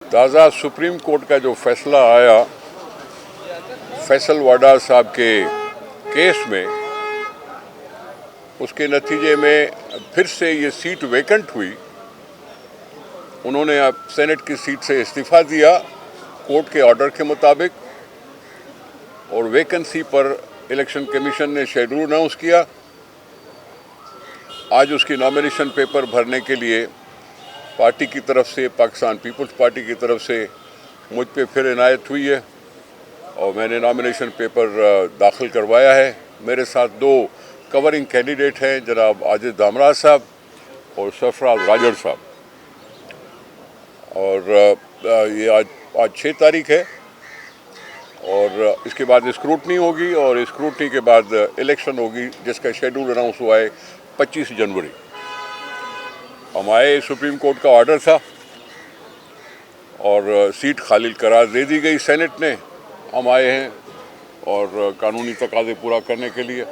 ताज़ा supreme court का जो फैसला आया फैसल वाडा साहब के केस में, उसके नतीजे में फिर से ये सीट वेकेंट हुई। उन्होंने अब सेनेट की सीट से इस्तीफ़ा दिया कोर्ट के ऑर्डर के मुताबिक, और वैकेंसी पर इलेक्शन कमीशन ने शेड्यूल अनाउंस किया। आज उसकी नॉमिनेशन पेपर भरने के लिए पार्टी की तरफ से, पाकिस्तान पीपल्स पार्टी की तरफ से मुझ पे फिर इनायत हुई है और मैंने नॉमिनेशन पेपर दाखिल करवाया है। मेरे साथ दो कवरिंग कैंडिडेट हैं, जनाब आजिज दामराज साहब और सरफराज राजड़ साहब। और ये आज 6 तारीख है और इसके बाद स्क्रूटनी होगी और स्क्रूटनी के बाद इलेक्शन होगी, जिसका शेड्यूल अनाउंस हुआ है 25 जनवरी। हमारे सुप्रीम कोर्ट का ऑर्डर था और सीट खाली करार दे दी गई सेनेट ने। हम आए हैं और कानूनी तकाज़े पूरा करने के लिए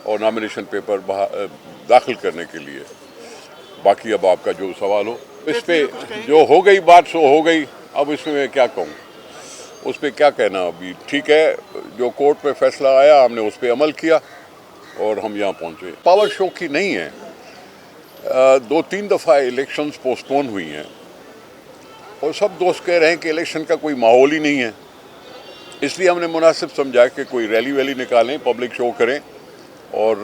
और नॉमिनेशन पेपर दाखिल करने के लिए। बाकी अब आपका जो सवाल हो इस पे, जो हो गई बात सो हो गई। अब इसमें मैं क्या कहूँ, उस पर क्या कहना। अभी ठीक है, जो कोर्ट में फैसला आया हमने उस पर अमल किया और हम यहाँ पहुँचे। पावर शो की नहीं है। 2-3 दफ़ा इलेक्शंस पोस्टपोन हुई हैं और सब दोस्त कह रहे हैं कि इलेक्शन का कोई माहौल ही नहीं है। इसलिए हमने मुनासिब समझा कि कोई रैली वैली निकालें, पब्लिक शो करें। और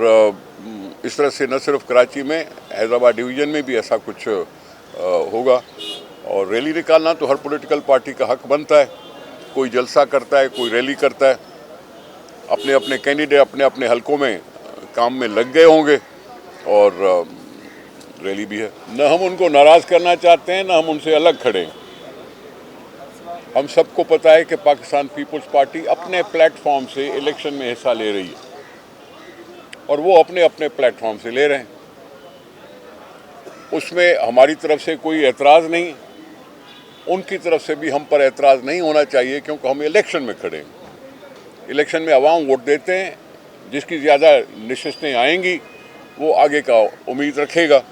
इस तरह से न सिर्फ कराची में, हैदराबाद डिवीज़न में भी ऐसा कुछ होगा। और रैली निकालना तो हर पॉलिटिकल पार्टी का हक बनता है। कोई जलसा करता है, कोई रैली करता है। अपने अपने कैंडिडेट अपने अपने हलकों में काम में लग गए होंगे और रैली भी है। न हम उनको नाराज़ करना चाहते हैं, न हम उनसे अलग खड़े हैं। हम सबको पता है कि पाकिस्तान पीपल्स पार्टी अपने प्लेटफॉर्म से इलेक्शन में हिस्सा ले रही है और वो अपने अपने प्लेटफॉर्म से ले रहे हैं। उसमें हमारी तरफ से कोई एतराज़ नहीं, उनकी तरफ से भी हम पर एतराज़ नहीं होना चाहिए, क्योंकि हम इलेक्शन में खड़े हैं। इलेक्शन में आवाम वोट देते हैं, जिसकी ज़्यादा नशिस्तें आएंगी वो आगे का उम्मीद रखेगा।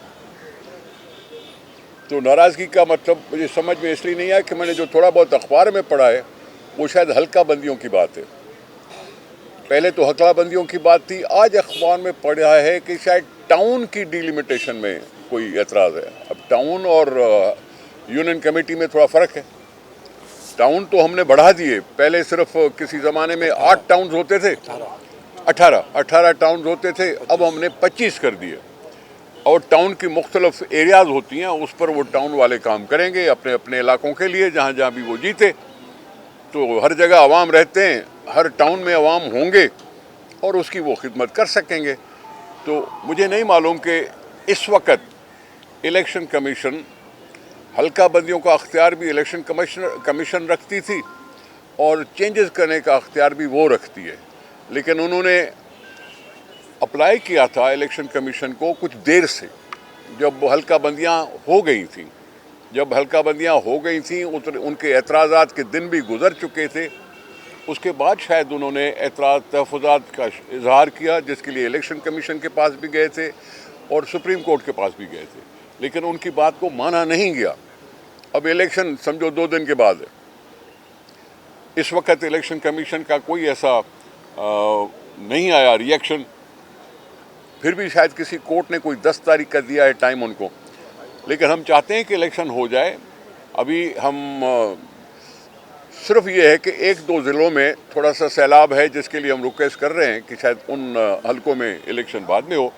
तो नाराज़गी का मतलब मुझे समझ में इसलिए नहीं आया कि मैंने जो थोड़ा बहुत अखबार में पढ़ा है वो शायद हल्का बंदियों की बात है। पहले तो हल्का बंदियों की बात थी, आज अखबार में पढ़ा है कि शायद टाउन की डिलिमिटेशन में कोई एतराज़ है। अब टाउन और यूनियन कमेटी में थोड़ा फ़र्क है। टाउन तो हमने बढ़ा दिए, पहले सिर्फ किसी ज़माने में 8 टाउन्स होते थे, 18 टाउन्स होते थे, अब हमने 25 कर दिए। और टाउन की मुख्तलिफ एरियाज़ होती हैं, उस पर वो टाउन वाले काम करेंगे अपने अपने इलाकों के लिए, जहाँ जहाँ भी वो जीते। तो हर जगह आवाम रहते हैं, हर टाउन में आवाम होंगे और उसकी वो खिदमत कर सकेंगे। तो मुझे नहीं मालूम कि इस वक्त इलेक्शन कमीशन, हल्का बंदियों का अख्तियार भी इलेक्शन कमीशन रखती थी और चेंजेस करने का अख्तियार भी वो रखती है। लेकिन उन्होंने अप्लाई किया था इलेक्शन कमीशन को कुछ देर से, जब हल्का बंदियाँ हो गई थी। जब हल्का बंदियाँ हो गई थी, उनके एतराज़ात के दिन भी गुजर चुके थे। उसके बाद शायद उन्होंने एतराज़ तहफ़्फ़ुज़ात का इजहार किया, जिसके लिए इलेक्शन कमीशन के पास भी गए थे और सुप्रीम कोर्ट के पास भी गए थे, लेकिन उनकी बात को माना नहीं गया। अब इलेक्शन समझो 2 दिन के बाद है। इस वक्त इलेक्शन कमीशन का कोई ऐसा नहीं आया रिएक्शन। फिर भी शायद किसी कोर्ट ने कोई 10 तारीख का दिया है टाइम उनको, लेकिन हम चाहते हैं कि इलेक्शन हो जाए। अभी हम सिर्फ ये है कि 1-2 ज़िलों में थोड़ा सा सैलाब है, जिसके लिए हम रिक्वेस्ट कर रहे हैं कि शायद उन हलकों में इलेक्शन बाद में हो।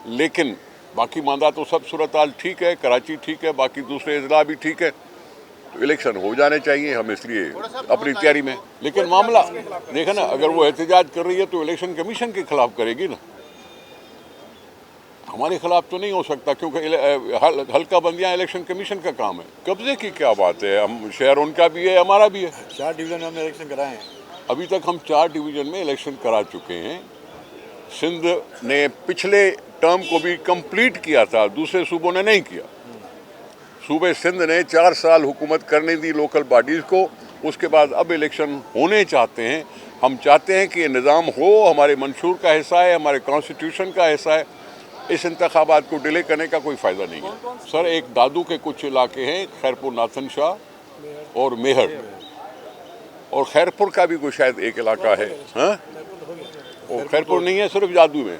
लेकिन बाकी मामला तो सब सूरत हाल ठीक है, कराची ठीक है, बाकी दूसरे ज़िला भी ठीक है, तो इलेक्शन हो जाने चाहिए। हम इसलिए अपनी तैयारी में। लेकिन मामला देखा ना, अगर वो एहतजाज कर रही है तो इलेक्शन कमीशन के खिलाफ करेगी ना, हमारे खिलाफ तो नहीं हो सकता, क्योंकि हल्का बंदियां इलेक्शन कमीशन का काम है। कब्जे की क्या बात है, हम शहर उनका भी है, हमारा भी है। 4 डिवीज़न में हमने इलेक्शन कराए हैं। अभी तक हम 4 डिवीज़न में इलेक्शन करा चुके हैं। सिंध ने पिछले टर्म को भी कंप्लीट किया था, दूसरे सूबों ने नहीं किया। सूबे सिंध ने 4 साल हुकूमत करने दी लोकल बॉडीज़ को, उसके बाद अब इलेक्शन होने चाहते हैं। हम चाहते हैं कि ये निज़ाम हो, हमारे मंशूर का हिस्सा है, हमारे कॉन्स्टिट्यूशन का हिस्सा है। इस इंतखाबात को डिले करने का कोई फ़ायदा नहीं है। सर, एक दादू के कुछ इलाके हैं, खैरपुर नाथन शाह, और मेहर और खैरपुर का भी कोई शायद एक इलाका है। हाँ, और खैरपुर नहीं है सिर्फ जादू में।